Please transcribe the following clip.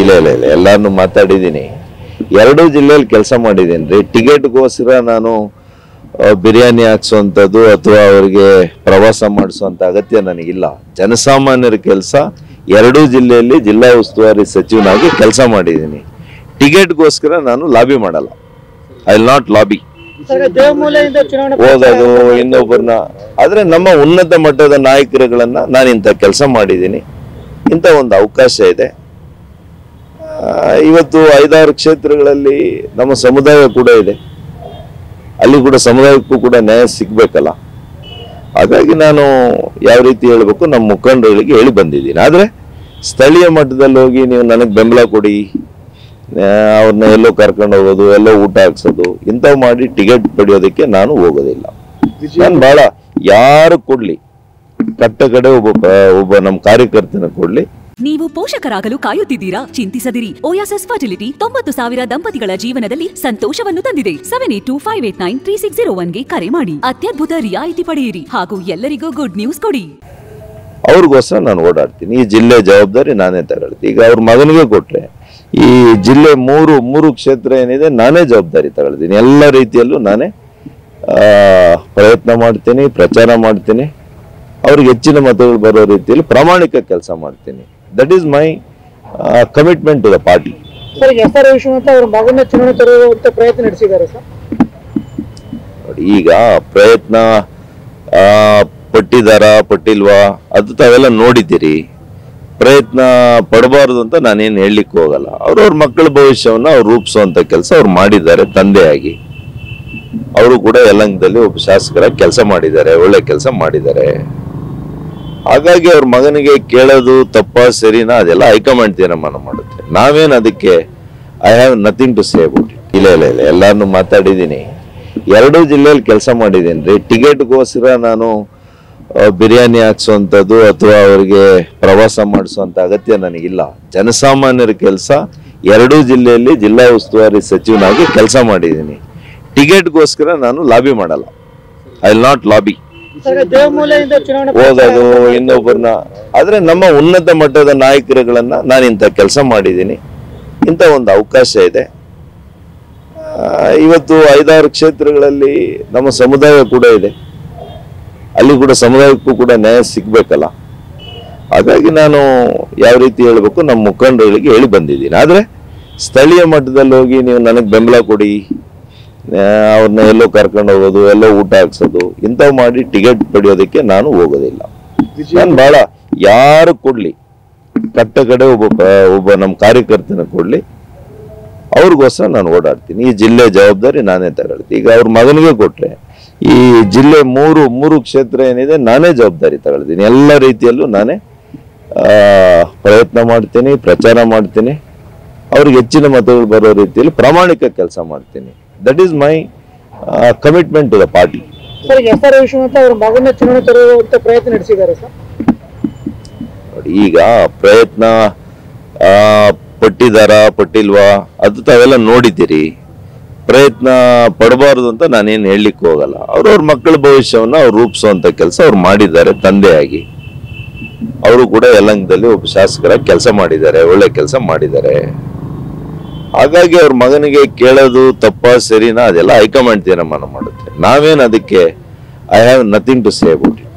ಇಲ್ಲ ಎಲ್ಲಾರನ್ನು ಮಾತಾಡಿದ್ದೀನಿ. ಎರಡೂ ಜಿಲ್ಲೆಯಲ್ಲಿ ಕೆಲಸ ಮಾಡಿದ್ದೀನಿ ರೀ. ಟಿಕೆಟ್ಗೋಸ್ಕರ ನಾನು ಬಿರಿಯಾನಿ ಹಾಕ್ಸುವಂಥದ್ದು ಅಥವಾ ಅವರಿಗೆ ಪ್ರವಾಸ ಮಾಡಿಸುವಂಥ ಅಗತ್ಯ ನನಗಿಲ್ಲ. ಜನಸಾಮಾನ್ಯರ ಕೆಲಸ ಎರಡೂ ಜಿಲ್ಲೆಯಲ್ಲಿ ಜಿಲ್ಲಾ ಉಸ್ತುವಾರಿ ಸಚಿವನಾಗಿ ಕೆಲಸ ಮಾಡಿದ್ದೀನಿ. ಟಿಕೆಟ್ಗೋಸ್ಕರ ನಾನು ಲಾಬಿ ಮಾಡಲ್ಲ. ಐ ವಿಲ್ ನಾಟ್ ಲಾಬಿ ಹೋಗೋದು ಇನ್ನೊಬ್ಬರನ್ನ. ಆದ್ರೆ ನಮ್ಮ ಉನ್ನತ ಮಟ್ಟದ ನಾಯಕರುಗಳನ್ನ ನಾನು ಇಂಥ ಕೆಲಸ ಮಾಡಿದ್ದೀನಿ, ಇಂಥ ಒಂದು ಅವಕಾಶ ಇದೆ. ಇವತ್ತು 5-6 ಕ್ಷೇತ್ರಗಳಲ್ಲಿ ನಮ್ಮ ಸಮುದಾಯ ಕೂಡ ಇದೆ, ಅಲ್ಲಿ ಕೂಡ ಸಮುದಾಯಕ್ಕೂ ಕೂಡ ನ್ಯಾಯ ಸಿಗ್ಬೇಕಲ್ಲ. ಹಾಗಾಗಿ ನಾನು ಯಾವ ರೀತಿ ಹೇಳ್ಬೇಕು ನಮ್ಮ ಮುಖಂಡರುಗಳಿಗೆ ಹೇಳಿ ಬಂದಿದ್ದೀನಿ. ಆದ್ರೆ ಸ್ಥಳೀಯ ಮಟ್ಟದಲ್ಲಿ ಹೋಗಿ ನೀವು ನನಗೆ ಬೆಂಬಲ ಕೊಡಿ, ಅವ್ರನ್ನ ಎಲ್ಲೋ ಕರ್ಕೊಂಡು ಹೋಗೋದು, ಎಲ್ಲೋ ಊಟ ಹಾಕ್ಸೋದು, ಇಂಥವು ಮಾಡಿ ಟಿಕೆಟ್ ಪಡೆಯೋದಕ್ಕೆ ನಾನು ಹೋಗೋದಿಲ್ಲ. ನಾನು ಬಹಳ ಯಾರು ಕೊಡ್ಲಿ, ಕಟ್ಟ ಕಡೆ ಒಬ್ಬ ನಮ್ಮ ಕಾರ್ಯಕರ್ತನ ಕೊಡ್ಲಿ. ನೀವು ಪೋಷಕರಾಗಲು ಕಾಯುತ್ತಿದ್ದೀರಾ? ಚಿಂತಿಸದಿರಿ. ಓಯಾಸಿಸ್ ಫರ್ಟಿಲಿಟಿ 90,000 ದಂಪತಿಗಳ ಜೀವನದಲ್ಲಿ ಸಂತೋಷವನ್ನು ತಂದಿದೆ. 7825893601ಗೆ ಕರೆ ಮಾಡಿ. ಅತ್ಯದ್ಭುತ ರಿಯಾಯಿತಿ ಪಡೆಯಿರಿ ಹಾಗೂ ಎಲ್ಲರಿಗೂ ಗುಡ್ ನ್ಯೂಸ್ ಕೊಡಿ. ಅವ್ರಿಗೋಸ್ಕರ ನಾನು ಓಡಾಡ್ತೀನಿ. ಈ ಜಿಲ್ಲೆ ಜವಾಬ್ದಾರಿ ನಾನೇ ತಗೊಳ್ತೀನಿ. ಈಗ ಅವ್ರ ಮಗನಿಗೆ ಕೊಟ್ರೆ ಈ ಜಿಲ್ಲೆ ಮೂರು ಕ್ಷೇತ್ರ ಏನಿದೆ ನಾನೇ ಜವಾಬ್ದಾರಿ ತಗೊಳ್ತೀನಿ. ಎಲ್ಲ ರೀತಿಯಲ್ಲೂ ನಾನೇ ಪ್ರಯತ್ನ ಮಾಡ್ತೀನಿ, ಪ್ರಚಾರ ಮಾಡ್ತೀನಿ. ಅವ್ರಿಗೆ ಹೆಚ್ಚಿನ ಮತಗಳು ಬರೋ ರೀತಿಯಲ್ಲಿ ಪ್ರಾಮಾಣಿಕ ಕೆಲಸ ಮಾಡ್ತೀನಿ. That is my commitment to the party. ಪ್ರಯತ್ನ ನಡೆಸಿದ್ದಾರೆ ಸರ್. ನೋಡಿ, ಈಗ ಪ್ರಯತ್ನ ಪಟ್ಟಿಲ್ವಾ ಅದು ತಾವೆಲ್ಲ ನೋಡಿದ್ದೀರಿ. ಪ್ರಯತ್ನ ಪಡಬಾರದು ಅಂತ ನಾನೇನು ಹೇಳಲಿಕ್ಕೆ ಹೋಗಲ್ಲ. ಅವ್ರವ್ರ ಮಕ್ಕಳ ಭವಿಷ್ಯವನ್ನ ಅವ್ರು ರೂಪಿಸುವಂತ ಕೆಲಸ ಅವ್ರು ಮಾಡಿದ್ದಾರೆ. ತಂದೆಯಾಗಿ ಅವರು ಕೂಡ ಯಲಹಂಕದಲ್ಲಿ ಒಬ್ಬ ಶಾಸಕರಾಗಿ ಕೆಲಸ ಮಾಡಿದ್ದಾರೆ, ಒಳ್ಳೆ ಕೆಲಸ ಮಾಡಿದ್ದಾರೆ. ಹಾಗಾಗಿ ಅವ್ರ ಮಗನಿಗೆ ಕೇಳೋದು ತಪ್ಪ ಸರಿನಾ ಅದೆಲ್ಲ ಹೈಕಮಾಂಡ್ ತೀರ್ಮಾನ ಮಾಡುತ್ತೆ. ನಾವೇನು ಅದಕ್ಕೆ I have nothing to say about it. ಇಲ್ಲ ಎಲ್ಲಾರನ್ನು ಮಾತಾಡಿದ್ದೀನಿ. ಎರಡೂ ಜಿಲ್ಲೆಯಲ್ಲಿ ಕೆಲಸ ಮಾಡಿದ್ದೀನಿ ರೀ. ಟಿಕೆಟ್ಗೋಸ್ಕರ ನಾನು ಬಿರಿಯಾನಿ ಹಾಕ್ಸುವಂಥದ್ದು ಅಥವಾ ಅವರಿಗೆ ಪ್ರವಾಸ ಮಾಡಿಸುವಂಥ ಅಗತ್ಯ ನನಗಿಲ್ಲ. ಜನಸಾಮಾನ್ಯರ ಕೆಲಸ ಎರಡೂ ಜಿಲ್ಲೆಯಲ್ಲಿ ಜಿಲ್ಲಾ ಉಸ್ತುವಾರಿ ಸಚಿವನಾಗಿ ಕೆಲಸ ಮಾಡಿದ್ದೀನಿ. ಟಿಕೆಟ್ಗೋಸ್ಕರ ನಾನು ಲಾಬಿ ಮಾಡಲ್ಲ. ಐ ವಿಲ್ ನಾಟ್ ಲಾಬಿ ಹೋಗೋದು ಇನ್ನೊಬ್ಬರನ್ನ. ಆದ್ರೆ ನಮ್ಮ ಉನ್ನತ ಮಟ್ಟದ ನಾಯಕರುಗಳನ್ನ ನಾನು ಇಂಥ ಕೆಲಸ ಮಾಡಿದ್ದೀನಿ, ಇಂಥ ಒಂದು ಅವಕಾಶ ಇದೆ. ಇವತ್ತು 5-6 ಕ್ಷೇತ್ರಗಳಲ್ಲಿ ನಮ್ಮ ಸಮುದಾಯ ಕೂಡ ಇದೆ, ಅಲ್ಲಿ ಕೂಡ ಸಮುದಾಯಕ್ಕೂ ಕೂಡ ನ್ಯಾಯ ಸಿಗ್ಬೇಕಲ್ಲ. ಹಾಗಾಗಿ ನಾನು ಯಾವ ರೀತಿ ಹೇಳ್ಬೇಕು ನಮ್ಮ ಮುಖಂಡರುಗಳಿಗೆ ಹೇಳಿ ಬಂದಿದ್ದೀನಿ. ಆದ್ರೆ ಸ್ಥಳೀಯ ಮಟ್ಟದಲ್ಲಿ ಹೋಗಿ ನೀವು ನನಗೆ ಬೆಂಬಲ ಕೊಡಿ, ಅವ್ರನ್ನ ಎಲ್ಲೋ ಕರ್ಕೊಂಡು ಹೋಗೋದು, ಎಲ್ಲೋ ಊಟ ಹಾಕ್ಸೋದು, ಇಂಥವು ಮಾಡಿ ಟಿಕೆಟ್ ಪಡೆಯೋದಕ್ಕೆ ನಾನು ಹೋಗೋದಿಲ್ಲ. ನಾನು ಬಹಳ ಯಾರು ಕೊಡ್ಲಿ, ಕಟ್ಟ ಕಡೆ ಒಬ್ಬ ನಮ್ಮ ಕಾರ್ಯಕರ್ತನ ಕೊಡ್ಲಿ, ಅವ್ರಿಗೋಸ್ಕರ ನಾನು ಓಡಾಡ್ತೀನಿ. ಈ ಜಿಲ್ಲೆ ಜವಾಬ್ದಾರಿ ನಾನೇ ತಗೊಳ್ತೀನಿ. ಈಗ ಅವ್ರ ಮಗನಿಗೆ ಕೊಟ್ರೆ ಈ ಜಿಲ್ಲೆ ಮೂರು ಕ್ಷೇತ್ರ ಏನಿದೆ ನಾನೇ ಜವಾಬ್ದಾರಿ ತಗೊಳ್ತೀನಿ. ಎಲ್ಲ ರೀತಿಯಲ್ಲೂ ನಾನೇ ಪ್ರಯತ್ನ ಮಾಡ್ತೀನಿ, ಪ್ರಚಾರ ಮಾಡ್ತೀನಿ. ಅವ್ರಿಗೆ ಹೆಚ್ಚಿನ ಮತಗಳು ಬರೋ ರೀತಿಯಲ್ಲಿ ಪ್ರಾಮಾಣಿಕ ಕೆಲಸ ಮಾಡ್ತೀನಿ. That is my commitment to the party. ಅವ್ರ ಮಗನ ಚುನಾವಣೆ ತರುವಂತ ಪ್ರಯತ್ನ ನಡೆಸಿದ್ದಾರೆ ಸರ್. ನೋಡಿ, ಈಗ ಪ್ರಯತ್ನ ಪಟ್ಟಿಲ್ವಾ ಅದು ತಾವೆಲ್ಲ ನೋಡಿದ್ದೀರಿ. ಪ್ರಯತ್ನ ಪಡಬಾರದು ಅಂತ ನಾನೇನು ಹೇಳಲಿಕ್ಕೆ ಹೋಗಲ್ಲ. ಅವ್ರವ್ರ ಮಕ್ಕಳ ಭವಿಷ್ಯವನ್ನ ಅವ್ರು ರೂಪಿಸುವಂತ ಕೆಲಸ ಅವ್ರು ಮಾಡಿದ್ದಾರೆ. ತಂದೆಯಾಗಿ ಅವರು ಕೂಡ ಯಲಹಂಕದಲ್ಲಿ ಒಬ್ಬ ಶಾಸಕರಾಗಿ ಕೆಲಸ ಮಾಡಿದ್ದಾರೆ, ಒಳ್ಳೆ ಕೆಲಸ ಮಾಡಿದ್ದಾರೆ. ಹಾಗಾಗಿ ಅವ್ರ ಮಗನಿಗೆ ಕೇಳೋದು ತಪ್ಪ ಸರಿನಾ ಅದೆಲ್ಲ ಹೈಕಮಾಂಡ್ ತೀರ್ಮಾನ ಮಾಡುತ್ತೆ. ನಾವೇನು ಅದಕ್ಕೆ I have nothing to say about it.